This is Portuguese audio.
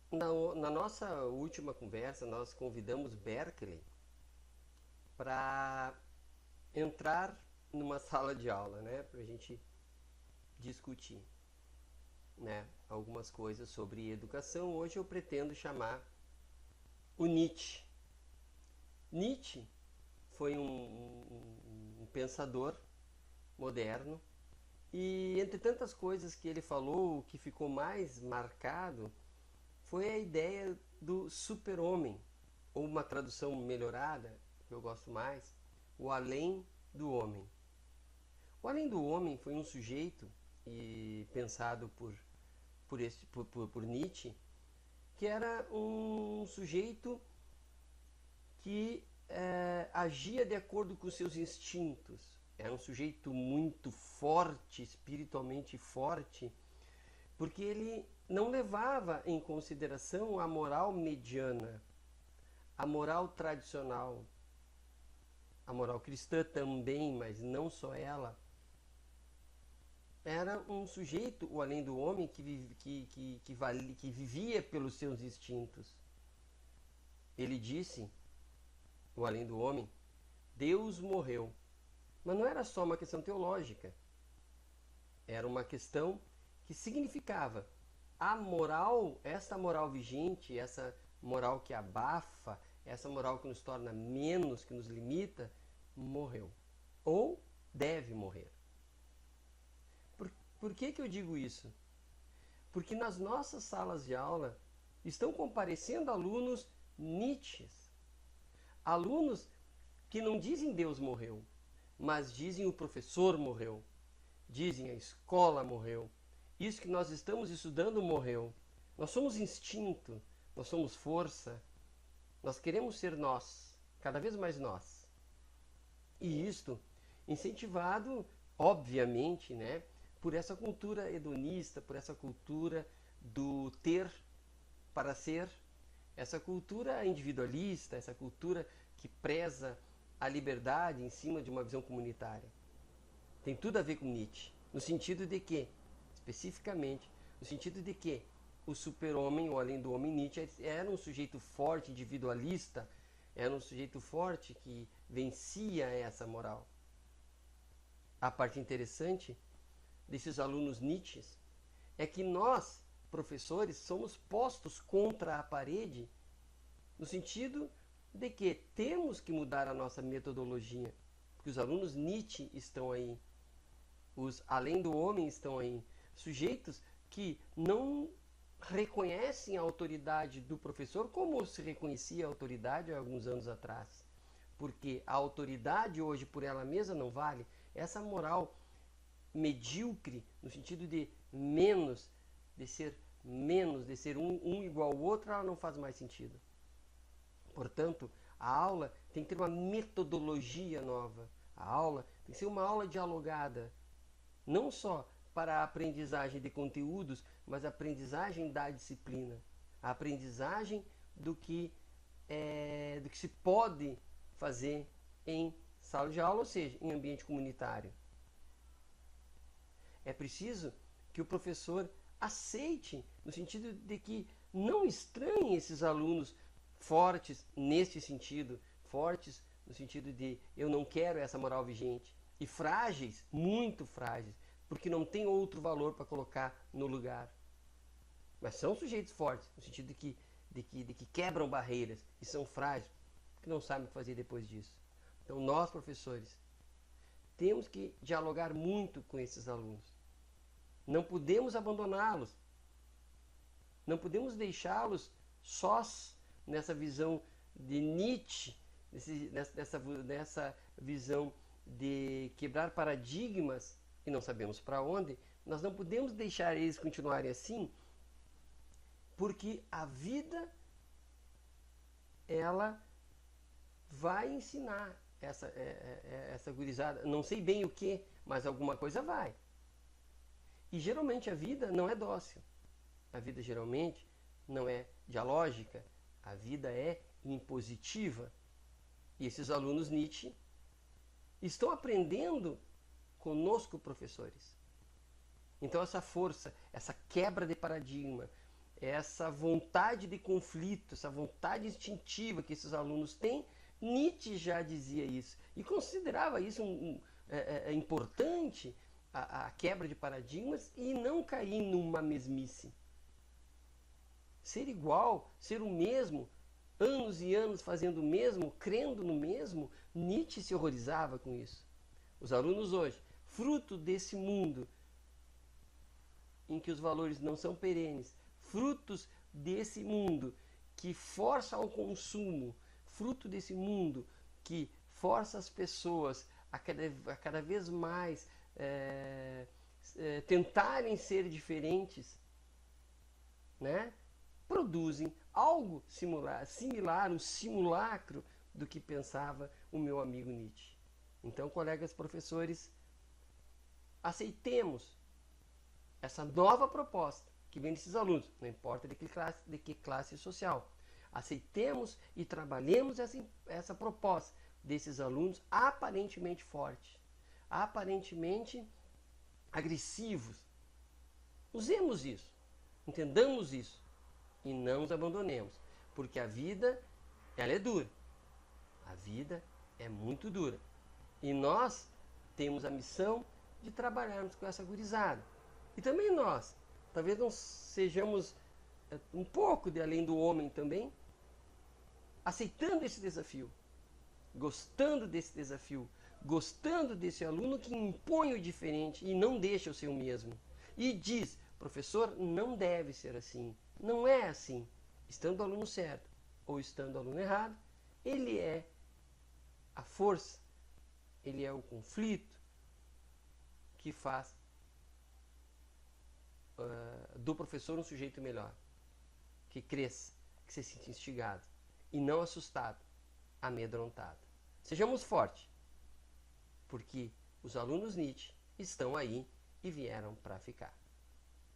Na nossa última conversa, nós convidamos Berkeley para entrar numa sala de aula, né, para a gente discutir, né, algumas coisas sobre educação. Hoje eu pretendo chamar o Nietzsche. Nietzsche foi um pensador moderno e, entre tantas coisas que ele falou, o que ficou mais marcado foi a ideia do super-homem, ou uma tradução melhorada, que eu gosto mais, o além do homem. O além do homem foi um sujeito pensado por Nietzsche, que era um sujeito que agia de acordo com seus instintos. Era um sujeito muito forte, espiritualmente forte, porque ele não levava em consideração a moral mediana, a moral tradicional, a moral cristã também, mas não só ela. Era um sujeito, o além do homem, que vivia pelos seus instintos. Ele disse, o além do homem, Deus morreu. Mas não era só uma questão teológica. Era uma questão que significava a moral, essa moral vigente, essa moral que abafa, essa moral que nos torna menos, que nos limita, morreu. Ou deve morrer. Por que eu digo isso? Porque nas nossas salas de aula estão comparecendo alunos Nietzsches. Alunos que não dizem Deus morreu, mas dizem o professor morreu, dizem a escola morreu, isso que nós estamos estudando morreu. Nós somos instinto, nós somos força, nós queremos ser nós, cada vez mais nós. E isto incentivado, obviamente, né, por essa cultura hedonista, por essa cultura do ter para ser, essa cultura individualista, essa cultura que preza a liberdade em cima de uma visão comunitária. Tem tudo a ver com Nietzsche, no sentido de que, especificamente, no sentido de que o super-homem, ou além do homem, Nietzsche era um sujeito forte, individualista, era um sujeito forte que vencia essa moral. A parte interessante desses alunos Nietzsche é que nós, professores, somos postos contra a parede no sentido de que temos que mudar a nossa metodologia, porque os alunos Nietzsche estão aí, os além do homem estão aí, sujeitos que não reconhecem a autoridade do professor como se reconhecia a autoridade há alguns anos atrás, porque a autoridade hoje por ela mesma não vale. Essa moral medíocre, no sentido de menos, de ser um igual ao outro, ela não faz mais sentido. Portanto, a aula tem que ter uma metodologia nova. A aula tem que ser uma aula dialogada, não só para a aprendizagem de conteúdos, mas a aprendizagem da disciplina, a aprendizagem do que se pode fazer em sala de aula, ou seja, em ambiente comunitário. É preciso que o professor aceite, no sentido de que não estranhe esses alunos fortes neste sentido, fortes no sentido de eu não quero essa moral vigente, e frágeis, muito frágeis, porque não tem outro valor para colocar no lugar. Mas são sujeitos fortes, no sentido de que quebram barreiras e são frágeis, porque não sabem o que fazer depois disso. Então nós, professores, temos que dialogar muito com esses alunos. Não podemos abandoná-los. Não podemos deixá-los sós nessa visão de Nietzsche, nessa visão de quebrar paradigmas e não sabemos para onde. Nós não podemos deixar eles continuarem assim, porque a vida, ela vai ensinar essa gurizada. Não sei bem o que, mas alguma coisa vai. E geralmente a vida não é dócil. A vida geralmente não é dialógica. A vida é impositiva. E esses alunos Nietzsche estão aprendendo conosco, professores. Então essa força, essa quebra de paradigma, essa vontade de conflito, essa vontade instintiva que esses alunos têm, Nietzsche já dizia isso e considerava isso importante, a quebra de paradigmas, e não cair numa mesmice. Ser igual, ser o mesmo, anos e anos fazendo o mesmo, crendo no mesmo, Nietzsche se horrorizava com isso. Os alunos hoje, fruto desse mundo em que os valores não são perenes, frutos desse mundo que força ao consumo, fruto desse mundo que força as pessoas a cada vez mais tentarem ser diferentes, né? Produzem algo similar, um simulacro do que pensava o meu amigo Nietzsche. Então, colegas professores, aceitemos essa nova proposta que vem desses alunos, não importa de que classe social. Aceitemos e trabalhemos essa proposta desses alunos aparentemente fortes, aparentemente agressivos. Usemos isso, entendamos isso e não os abandonemos, porque a vida, ela é dura. A vida é muito dura. E nós temos a missão de trabalharmos com essa gurizada. E também nós, talvez não sejamos um pouco de além do homem também, aceitando esse desafio, gostando desse desafio, gostando desse aluno que impõe o diferente e não deixa o seu mesmo. E diz, professor, não deve ser assim, não é assim. Estando o aluno certo ou estando o aluno errado, ele é a força, ele é o conflito que faz do professor um sujeito melhor, que cresça, que se sinta instigado e não assustado, amedrontado. Sejamos fortes, porque os alunos Nietzsche estão aí e vieram para ficar.